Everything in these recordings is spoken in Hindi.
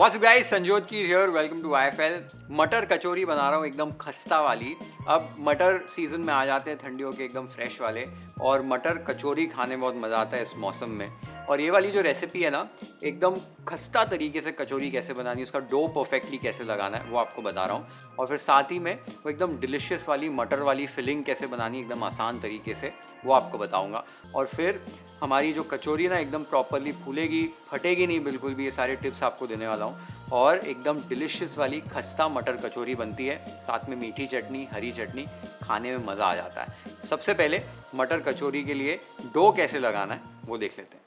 व्हाट्स गाइस, संजोत की हियर, वेलकम टू IFL। मटर कचौरी बना रहा हूँ एकदम खस्ता वाली। अब मटर सीजन में आ जाते हैं ठंडियों के एकदम फ्रेश वाले, और मटर कचौरी खाने में बहुत मज़ा आता है इस मौसम में। और ये वाली जो रेसिपी है ना, एकदम खस्ता तरीके से कचौरी कैसे बनानी है, उसका डो परफेक्टली कैसे लगाना है वो आपको बता रहा हूँ। और फिर साथ ही में वो एकदम डिलिशियस वाली मटर वाली फिलिंग कैसे बनानी है एकदम आसान तरीके से, वो आपको बताऊँगा। और फिर हमारी जो कचौरी ना एकदम प्रॉपरली फूलेगी, फटेगी नहीं बिल्कुल भी, ये सारे टिप्स आपको देने वाला हूँ। और एकदम डिलिशियस वाली खस्ता मटर कचौरी बनती है, साथ में मीठी चटनी, हरी चटनी, खाने में मज़ा आ जाता है। सबसे पहले मटर कचौरी के लिए डो कैसे लगाना है वो देख लेते हैं।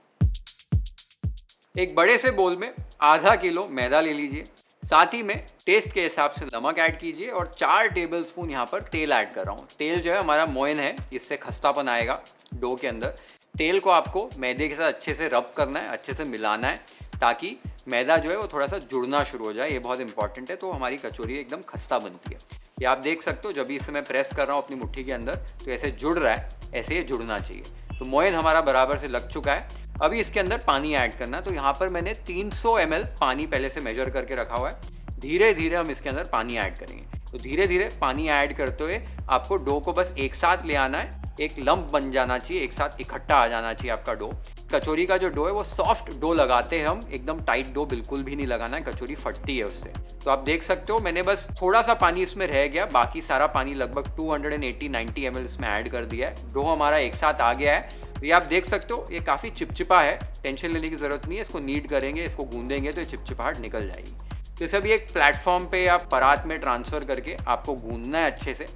एक बड़े से बोल में आधा किलो मैदा ले लीजिए, साथ ही में टेस्ट के हिसाब से नमक ऐड कीजिए और 4 टेबलस्पून यहाँ पर तेल ऐड कर रहा हूँ। तेल जो है हमारा मोइन है, इससे खस्तापन आएगा डो के अंदर। तेल को आपको मैदे के साथ अच्छे से रब करना है, अच्छे से मिलाना है, ताकि मैदा जो है वो थोड़ा सा जुड़ना शुरू हो जाए। ये बहुत इंपॉर्टेंट है, तो हमारी कचौरी एकदम खस्ता बनती है। ये आप देख सकते हो, जब भी इसे मैं प्रेस कर रहा हूँ अपनी मुट्ठी के अंदर तो ऐसे जुड़ रहा है, ऐसे ये जुड़ना चाहिए। तो मोइन हमारा बराबर से लग चुका है। अभी इसके अंदर पानी ऐड करना है, तो यहाँ पर मैंने 300 ml पानी पहले से मेजर करके रखा हुआ है। धीरे धीरे हम इसके अंदर पानी ऐड करेंगे। तो धीरे धीरे पानी ऐड करते हुए आपको डो को बस एक साथ ले आना है, एक लंप बन जाना चाहिए, एक साथ इकट्ठा आ जाना चाहिए आपका डो। कचौरी का जो डो है वो सॉफ्ट डो लगाते हैं हम, एकदम टाइट डो बिल्कुल भी नहीं लगाना है, कचौरी फटती है उससे। तो आप देख सकते हो मैंने बस थोड़ा सा पानी इसमें रह गया, बाकी सारा पानी लगभग 280-90 ml इसमें ऐड कर दिया है। डो हमारा एक साथ आ गया है। तो ये आप देख सकते हो, ये काफ़ी चिपचिपा है, टेंशन लेने की ज़रूरत नहीं है। इसको नीड करेंगे, इसको गूंदेंगे तो ये चिपचिपाहट निकल जाएगी। तो इसे भी एक प्लेटफॉर्म पे या परात में ट्रांसफ़र करके आपको गूंदना है अच्छे से।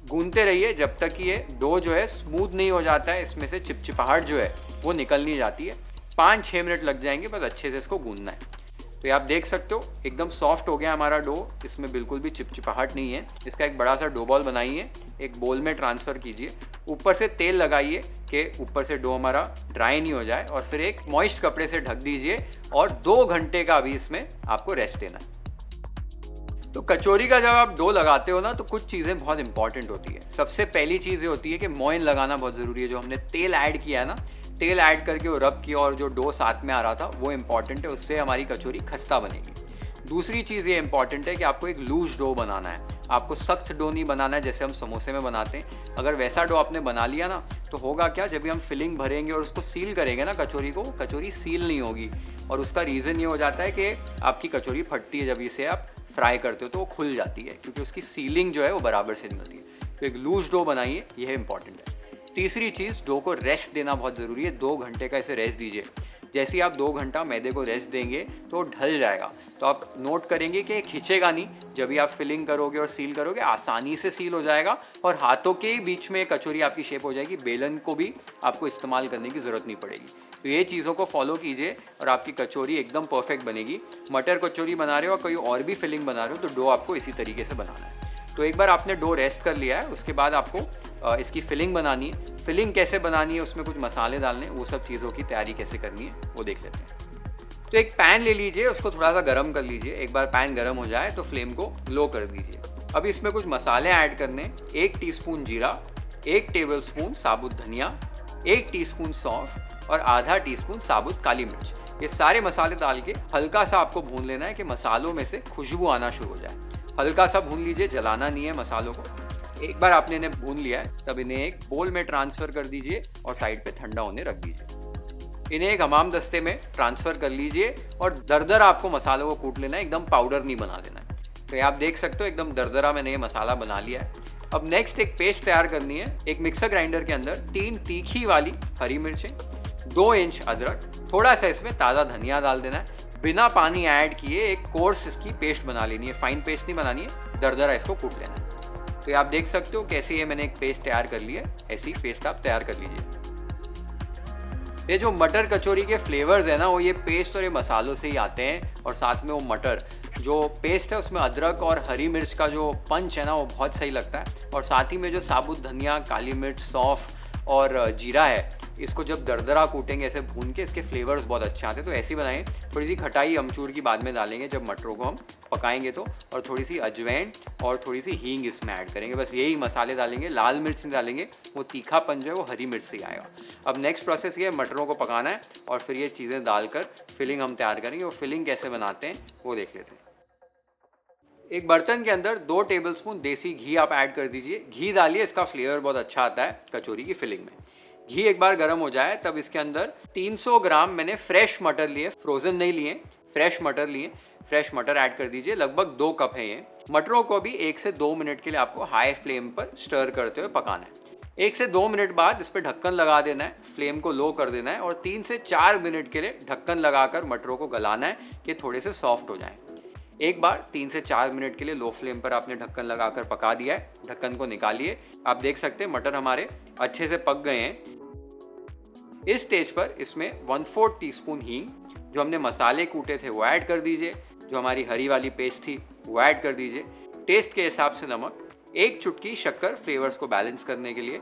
गूंदते रहिए जब तक कि ये डो जो है स्मूथ नहीं हो जाता है, इसमें से चिपचिपाहट जो है वो निकल नहीं जाती है। 5-6 मिनट लग जाएंगे, बस अच्छे से इसको गूंदना है। तो ये आप देख सकते हो एकदम सॉफ्ट हो गया हमारा डो, इसमें बिल्कुल भी चिपचिपाहट नहीं है। इसका एक बड़ा सा डो बॉल बनाइए, एक बोल में ट्रांसफ़र कीजिए, ऊपर से तेल लगाइए कि ऊपर से डो हमारा ड्राई नहीं हो जाए, और फिर एक मॉइस्ट कपड़े से ढक दीजिए और 2 घंटे का अभी इसमें आपको रेस्ट देना है। तो कचौरी का जब आप डो लगाते हो ना, तो कुछ चीज़ें बहुत इंपॉर्टेंट होती है। सबसे पहली चीज़ ये होती है कि मोइन लगाना बहुत ज़रूरी है। जो हमने तेल ऐड किया है ना, तेल ऐड करके वो रब किया और जो डो साथ में आ रहा था वो इंपॉर्टेंट है, उससे हमारी कचौरी खस्ता बनेगी। दूसरी चीज़ ये इंपॉर्टेंट है कि आपको एक लूज डो बनाना है, आपको सख्त डो नहीं बनाना है जैसे हम समोसे में बनाते हैं। अगर वैसा डो आपने बना लिया ना, तो होगा क्या, जब भी हम फिलिंग भरेंगे और उसको सील करेंगे ना कचौरी को, कचौरी सील नहीं होगी। और उसका रीज़न ये हो जाता है कि आपकी कचौरी फटती है, जब इसे आप फ्राई करते हो तो वो खुल जाती है, क्योंकि उसकी सीलिंग जो है वो बराबर से नहीं होती है। तो एक लूज डो बनाइए, यह इंपॉर्टेंट है। तीसरी चीज़, डो को रेस्ट देना बहुत ज़रूरी है। 2 घंटे का इसे रेस्ट दीजिए। जैसे ही आप 2 घंटा मैदे को रेस्ट देंगे तो ढल जाएगा। तो आप नोट करेंगे कि खींचेगा नहीं, जब भी आप फिलिंग करोगे और सील करोगे आसानी से सील हो जाएगा, और हाथों के बीच में कचौरी आपकी शेप हो जाएगी। बेलन को भी आपको इस्तेमाल करने की ज़रूरत नहीं पड़ेगी। तो ये चीज़ों को फॉलो कीजिए और आपकी कचौरी एकदम परफेक्ट बनेगी। मटर कचौरी बना रहे हो और कोई और भी फिलिंग बना रहे हो तो डो आपको इसी तरीके से बनाना है। तो एक बार आपने डो रेस्ट कर लिया है, उसके बाद आपको इसकी फिलिंग बनानी है। फिलिंग कैसे बनानी है, उसमें कुछ मसाले डालने, वो सब चीज़ों की तैयारी कैसे करनी है वो देख लेते हैं। तो एक पैन ले लीजिए, उसको थोड़ा सा गर्म कर लीजिए। एक बार पैन गर्म हो जाए तो फ्लेम को लो कर दीजिए। अब इसमें कुछ मसाले ऐड करने, 1 टीस्पून जीरा, 1 टेबलस्पून साबुत धनिया, 1 टीस्पून सौंफ और आधा टीस्पून साबुत काली मिर्च। ये सारे मसाले डाल के हल्का सा आपको भून लेना है कि मसालों में से खुशबू आना शुरू हो जाए। हल्का सा भून लीजिए, जलाना नहीं है मसालों को। एक बार आपने इन्हें भून लिया है, तब इन्हें एक बोल में ट्रांसफ़र कर दीजिए और साइड पे ठंडा होने रख दीजिए। इन्हें एक हमाम दस्ते में ट्रांसफ़र कर लीजिए और दरदरा आपको मसालों को कूट लेना है, एकदम पाउडर नहीं बना देना है। तो ये आप देख सकते हो एकदम दरदरा मैंने ये मसाला बना लिया है। अब नेक्स्ट एक पेस्ट तैयार करनी है। एक मिक्सर ग्राइंडर के अंदर 3 तीखी वाली हरी मिर्चें, 2 इंच अदरक, थोड़ा सा इसमें ताज़ा धनिया डाल देना है। बिना पानी ऐड किए एक कोर्स इसकी पेस्ट बना लेनी है, फाइन पेस्ट नहीं बनानी है, दरदरा इसको कूट लेना है। तो ये आप देख सकते हो कैसे ये मैंने एक पेस्ट तैयार कर ली है, ऐसी पेस्ट आप तैयार कर लीजिए। ये जो मटर कचौरी के फ्लेवर्स है ना, वो ये पेस्ट और ये मसालों से ही आते हैं, और साथ में वो मटर जो पेस्ट है उसमें अदरक और हरी मिर्च का जो पंच है ना वो बहुत सही लगता है। और साथ ही में जो साबुत धनिया, काली मिर्च, सौंफ और जीरा है, इसको जब दरदरा कूटेंगे ऐसे भून के, इसके फ्लेवर्स बहुत अच्छे आते हैं। तो ऐसी बनाएं। थोड़ी सी खटाई अमचूर की बाद में डालेंगे जब मटरों को हम पकाएंगे तो, और थोड़ी सी अजवाइन और थोड़ी सी हींग इसमें ऐड करेंगे। बस यही मसाले डालेंगे, लाल मिर्च नहीं डालेंगे, वो तीखापन जो है वो हरी मिर्च से ही आएगा। अब नेक्स्ट प्रोसेस ये मटरों को पकाना है और फिर ये चीज़ें डालकर फिलिंग हम तैयार करेंगे। वो फिलिंग कैसे बनाते हैं वो देख लेते हैं। एक बर्तन के अंदर 2 टेबलस्पून देसी घी आप ऐड कर दीजिए। घी डालिए, इसका फ्लेवर बहुत अच्छा आता है कचौरी की फिलिंग में। घी एक बार गर्म हो जाए तब इसके अंदर 300 ग्राम मैंने फ्रेश मटर लिए, फ्रोजन नहीं लिए, फ्रेश मटर लिए। फ्रेश मटर ऐड कर दीजिए, लगभग 2 कप है ये। मटरों को भी 1 से 2 मिनट के लिए आपको हाई फ्लेम पर स्टर करते हुए पकाना है। 1 से 2 मिनट बाद इस पर ढक्कन लगा देना है, फ्लेम को लो कर देना है और 3 से 4 मिनट के लिए ढक्कन लगाकर मटरों को गलाना है कि थोड़े से सॉफ्ट हो जाएं। एक बार 3 से 4 मिनट के लिए लो फ्लेम पर आपने ढक्कन लगाकर पका दिया है। ढक्कन को निकालिए, आप देख सकते हैं मटर हमारे अच्छे से पक गए हैं। इस स्टेज पर इसमें 1/4 टीस्पून हींग, जो हमने मसाले कूटे थे वो ऐड कर दीजिए, जो हमारी हरी वाली पेस्ट थी वो ऐड कर दीजिए। टेस्ट के हिसाब से नमक, 1 चुटकी शक्कर फ्लेवर्स को बैलेंस करने के लिए,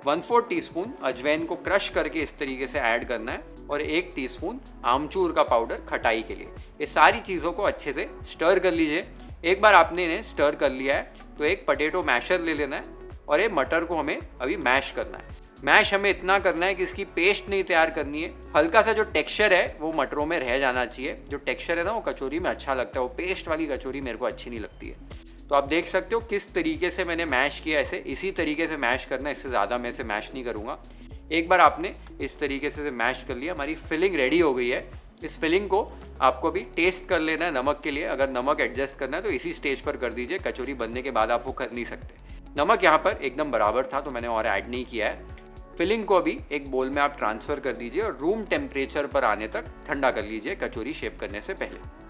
1/4 टीस्पून अजवाइन को क्रश करके इस तरीके से ऐड करना है और 1 टीस्पून आमचूर का पाउडर खटाई के लिए। ये सारी चीज़ों को अच्छे से स्टर कर लीजिए। एक बार आपने इन्हें स्टर कर लिया है तो एक पोटैटो मैशर ले लेना है और ये मटर को हमें अभी मैश करना है। मैश हमें इतना करना है कि इसकी पेस्ट नहीं तैयार करनी है। हल्का सा जो टेक्सचर है वो मटरों में रह जाना चाहिए। जो टेक्सचर है ना वो कचौरी में अच्छा लगता है, वो पेस्ट वाली कचौरी मेरे को अच्छी नहीं लगती है। तो आप देख सकते हो किस तरीके से मैंने मैश किया, ऐसे इसी तरीके से मैश करना है, इससे ज़्यादा मैं इसे मैश नहीं करूँगा। एक बार आपने इस तरीके से मैश कर लिया, हमारी फिलिंग रेडी हो गई है। इस फिलिंग को आपको भी टेस्ट कर लेना है नमक के लिए। अगर नमक एडजस्ट करना है तो इसी स्टेज पर कर दीजिए, कचौरी बनने के बाद आप वो कर नहीं सकते। नमक यहाँ पर एकदम बराबर था तो मैंने और ऐड नहीं किया है। फिलिंग को अभी एक बोल में आप ट्रांसफ़र कर दीजिए और रूम टेम्परेचर पर आने तक ठंडा कर लीजिए कचौरी शेप करने से पहले।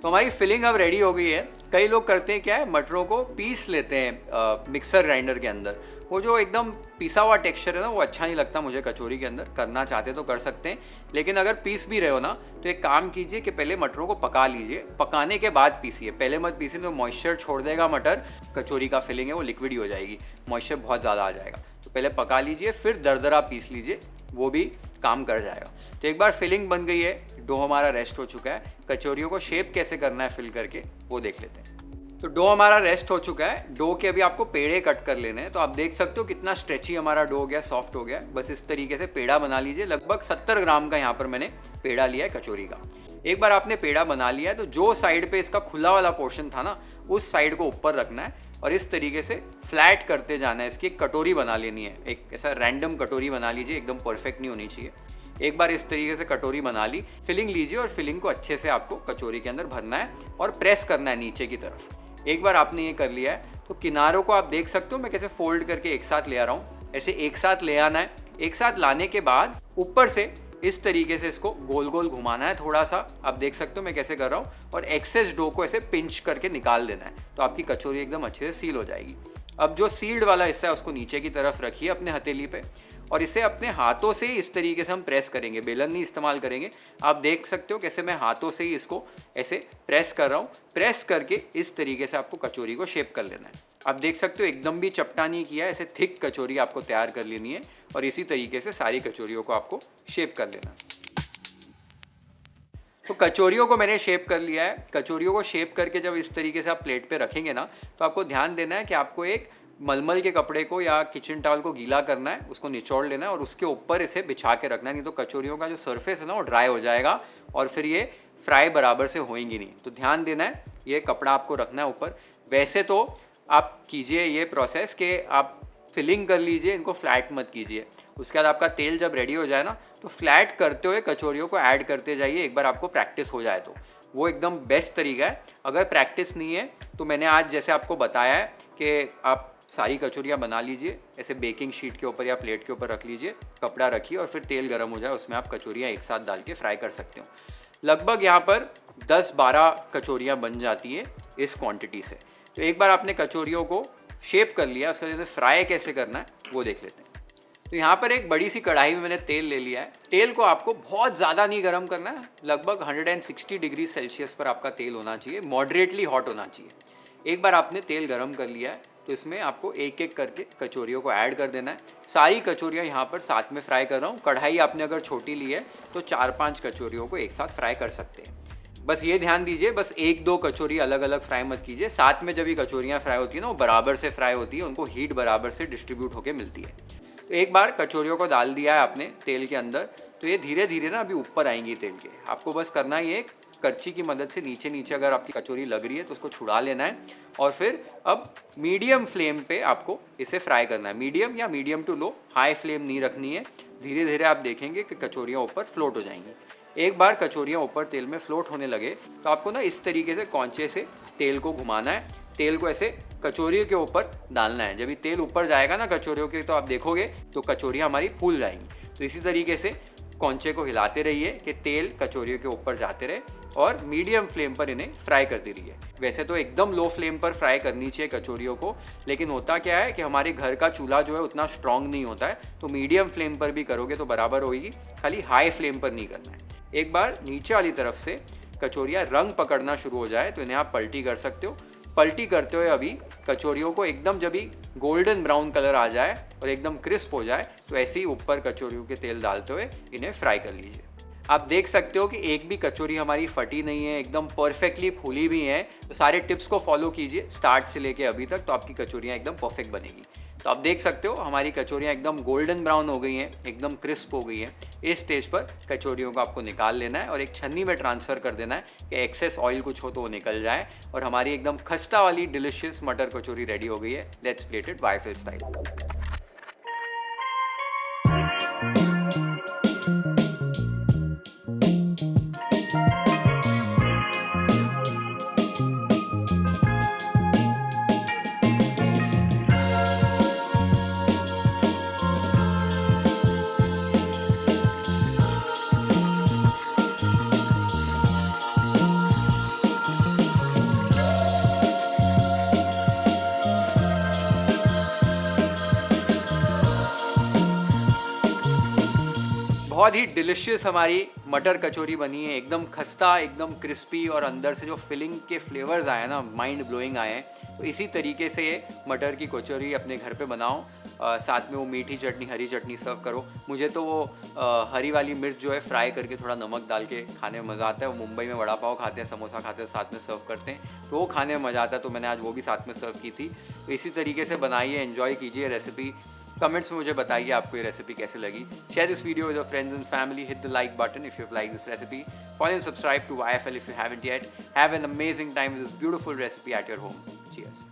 तो हमारी फिलिंग अब रेडी हो गई है। कई लोग करते हैं क्या है, मटरों को पीस लेते हैं मिक्सर ग्राइंडर के अंदर। वो जो एकदम पिसा हुआ टेक्सचर है ना वो अच्छा नहीं लगता मुझे कचौरी के अंदर। करना चाहते तो कर सकते हैं, लेकिन अगर पीस भी रहे हो ना तो एक काम कीजिए कि पहले मटरों को पका लीजिए, पकाने के बाद पीसिए। पहले मत पीसिए तो मॉइस्चर छोड़ देगा मटर, कचौरी का फिलिंग है वो लिक्विड ही हो जाएगी, मॉइस्चर बहुत ज़्यादा आ जाएगा। तो पहले पका लीजिए फिर दरदरा पीस लीजिए, वो भी काम कर जाएगा। तो एक बार फिलिंग बन गई है, डो हमारा रेस्ट हो चुका है। कचौरियों को शेप कैसे करना है फिल करके वो देख लेते हैं। तो डो हमारा रेस्ट हो चुका है। डो के अभी आपको पेड़े कट कर लेने हैं। तो आप देख सकते हो कितना स्ट्रेची हमारा डो हो गया, सॉफ्ट हो गया। बस इस तरीके से पेड़ा बना लीजिए। लगभग 70 ग्राम का यहाँ पर मैंने पेड़ा लिया है कचौरी का। एक बार आपने पेड़ा बना लिया है तो जो साइड पे इसका खुला वाला पोर्शन था ना उस साइड को ऊपर रखना है और इस तरीके से फ्लैट करते जाना है। इसकी एक कटोरी बना लेनी है, एक ऐसा रैंडम कटोरी बना लीजिए, एकदम परफेक्ट नहीं होनी चाहिए। एक बार इस तरीके से कटोरी बना ली, फिलिंग लीजिए और फिलिंग को अच्छे से आपको कचौरी के अंदर भरना है और प्रेस करना है नीचे की तरफ। एक बार आपने ये कर लिया है तो किनारों को आप देख सकते हो मैं कैसे फोल्ड करके एक साथ ले आ रहा हूँ। ऐसे एक साथ ले आना है। एक साथ लाने के बाद ऊपर से इस तरीके से इसको गोल गोल घुमाना है थोड़ा सा। आप देख सकते हो मैं कैसे कर रहा हूँ और एक्सेस डो को ऐसे पिंच करके निकाल देना है तो आपकी कचौरी एकदम अच्छे से सील हो जाएगी। अब जो सील्ड वाला हिस्सा है उसको नीचे की तरफ रखिए अपने हथेली पे और इसे अपने हाथों से ही इस तरीके से हम प्रेस करेंगे, बेलन नहीं इस्तेमाल करेंगे। आप देख सकते हो कैसे मैं हाथों से ही इसको ऐसे प्रेस कर रहा हूँ। प्रेस करके इस तरीके से आपको कचौरी को शेप कर लेना है। आप देख सकते हो एकदम भी चपटा नहीं किया, ऐसे थिक कचौरी आपको तैयार कर लेनी है और इसी तरीके से सारी कचौरियों को आपको शेप कर लेना है। तो कचौरियों को मैंने शेप कर लिया है। कचौरियों को शेप करके जब इस तरीके से आप प्लेट पे रखेंगे ना तो आपको ध्यान देना है कि आपको एक मलमल के कपड़े को या किचन टॉवल को गीला करना है, उसको निचोड़ लेना है और उसके ऊपर इसे बिछा के रखना है। नहीं तो कचौरियों का जो सरफेस है ना वो ड्राई हो जाएगा और फिर ये फ्राई बराबर से होएंगी नहीं। तो ध्यान देना है, ये कपड़ा आपको रखना है ऊपर। वैसे तो आप कीजिए ये प्रोसेस कि आप फिलिंग कर लीजिए, इनको फ्लैट मत कीजिए। उसके बाद आपका तेल जब रेडी हो जाए ना तो फ्लैट करते हुए कचौरियों को ऐड करते जाइए। एक बार आपको प्रैक्टिस हो जाए तो वो एकदम बेस्ट तरीका है। अगर प्रैक्टिस नहीं है तो मैंने आज जैसे आपको बताया है कि आप सारी कचौरियाँ बना लीजिए, ऐसे बेकिंग शीट के ऊपर या प्लेट के ऊपर रख लीजिए, कपड़ा रखिए और फिर तेल गर्म हो जाए उसमें आप कचौरियाँ एक साथ डाल के फ्राई कर सकते हो। लगभग यहाँ पर 10-12 कचौरियाँ बन जाती है इस क्वांटिटी से। तो एक बार आपने कचौरियों को शेप कर लिया, उसका जैसे फ्राई कैसे करना है वो देख लेते हैं। तो यहाँ पर एक बड़ी सी कढ़ाई में मैंने तेल ले लिया है। तेल को आपको बहुत ज़्यादा नहीं गर्म करना है, लगभग 160 डिग्री सेल्सियस पर आपका तेल होना चाहिए, मॉडरेटली हॉट होना चाहिए। एक बार आपने तेल गर्म कर लिया है तो इसमें आपको एक एक करके कचौरियों को ऐड कर देना है। सारी कचौरियाँ यहाँ पर साथ में फ्राई कर रहा हूँ। कढ़ाई आपने अगर छोटी ली है तो 4-5 कचौरियों को एक साथ फ्राई कर सकते हैं। बस ये ध्यान दीजिए, बस 1-2 कचौरी अलग अलग फ्राई मत कीजिए। साथ में जब ये कचौरियाँ फ्राई होती है ना, वो बराबर से फ्राई होती है, उनको हीट बराबर से डिस्ट्रीब्यूट होकर मिलती है। तो एक बार कचौरियों को डाल दिया है आपने तेल के अंदर, तो ये धीरे धीरे ना अभी ऊपर आएंगी तेल के। आपको बस करना ही है, करची की मदद से नीचे नीचे अगर आपकी कचौरी लग रही है तो उसको छुड़ा लेना है और फिर अब मीडियम फ्लेम पे आपको इसे फ्राई करना है। मीडियम या medium to low, high flame नहीं रखनी है। धीरे धीरे आप देखेंगे कि कचौरियाँ ऊपर फ्लोट हो जाएंगी। एक बार कचौरियाँ ऊपर तेल में फ्लोट होने लगे तो आपको ना इस तरीके से कौंचे से तेल को घुमाना है। तेल को ऐसे कचौरियों के ऊपर डालना है। जब ये तेल ऊपर जाएगा ना कचौरियों के, तो आप देखोगे तो कचौरियाँ हमारी फूल जाएंगी। तो इसी तरीके से कौंचे को हिलाते रहिए कि तेल कचौरियों के ऊपर जाते रहे और मीडियम फ्लेम पर इन्हें फ्राई करती रहिए। वैसे तो एकदम लो फ्लेम पर फ्राई करनी चाहिए कचौरियों को, लेकिन होता क्या है कि हमारे घर का चूल्हा जो है उतना स्ट्रांग नहीं होता है, तो मीडियम फ्लेम पर भी करोगे तो बराबर होगी, खाली हाई फ्लेम पर नहीं करना है। एक बार नीचे वाली तरफ से कचौरियाँ रंग पकड़ना शुरू हो जाए तो इन्हें आप पलटी कर सकते हो। पलटी करते हुए अभी कचौरियों को एकदम जब भी गोल्डन ब्राउन कलर आ जाए और एकदम क्रिस्प हो जाए तो ऐसे ही ऊपर कचौरियों के तेल डालते हुए इन्हें फ्राई कर लीजिए। आप देख सकते हो कि एक भी कचौरी हमारी फटी नहीं है, एकदम परफेक्टली फूली भी हैं। तो सारे टिप्स को फॉलो कीजिए स्टार्ट से लेके अभी तक, तो आपकी कचौरियाँ एकदम परफेक्ट बनेगी। तो आप देख सकते हो हमारी कचौरियाँ एकदम गोल्डन ब्राउन हो गई हैं, एकदम क्रिस्प हो गई हैं। इस स्टेज पर कचौरियों को आपको निकाल लेना है और एक छन्नी में ट्रांसफ़र कर देना है कि एक्सेस ऑयल कुछ हो तो वो निकल जाए और हमारी एकदम खस्ता वाली डिलिशियस मटर कचौरी रेडी हो गई है। Let's plate it wifi style. बहुत ही डिलिशियस हमारी मटर कचौरी बनी है, एकदम खस्ता, एकदम क्रिस्पी और अंदर से जो फिलिंग के फ्लेवर्स आए हैं ना, माइंड ब्लोइंग आए हैं। तो इसी तरीके से ये मटर की कचौरी अपने घर पे बनाओ। साथ में वो मीठी चटनी, हरी चटनी सर्व करो। मुझे तो वो हरी वाली मिर्च जो है फ्राई करके थोड़ा नमक डाल के खाने में मज़ा आता है। वो मुंबई में वड़ा पाव खाते हैं, समोसा खाते हैं, साथ में सर्व करते हैं, तो वो खाने में मज़ा आता है। तो मैंने आज वो भी साथ में सर्व की थी। तो इसी तरीके से बनाइए, एंजॉय कीजिए रेसिपी। कमेंट्स में मुझे बताइए आपको ये रेसिपी कैसे लगी। Share this video with your friends and family. Hit the like button if you've liked this recipe. Follow and subscribe to YFL if you haven't yet. Have an amazing time with this beautiful recipe at your home. Cheers.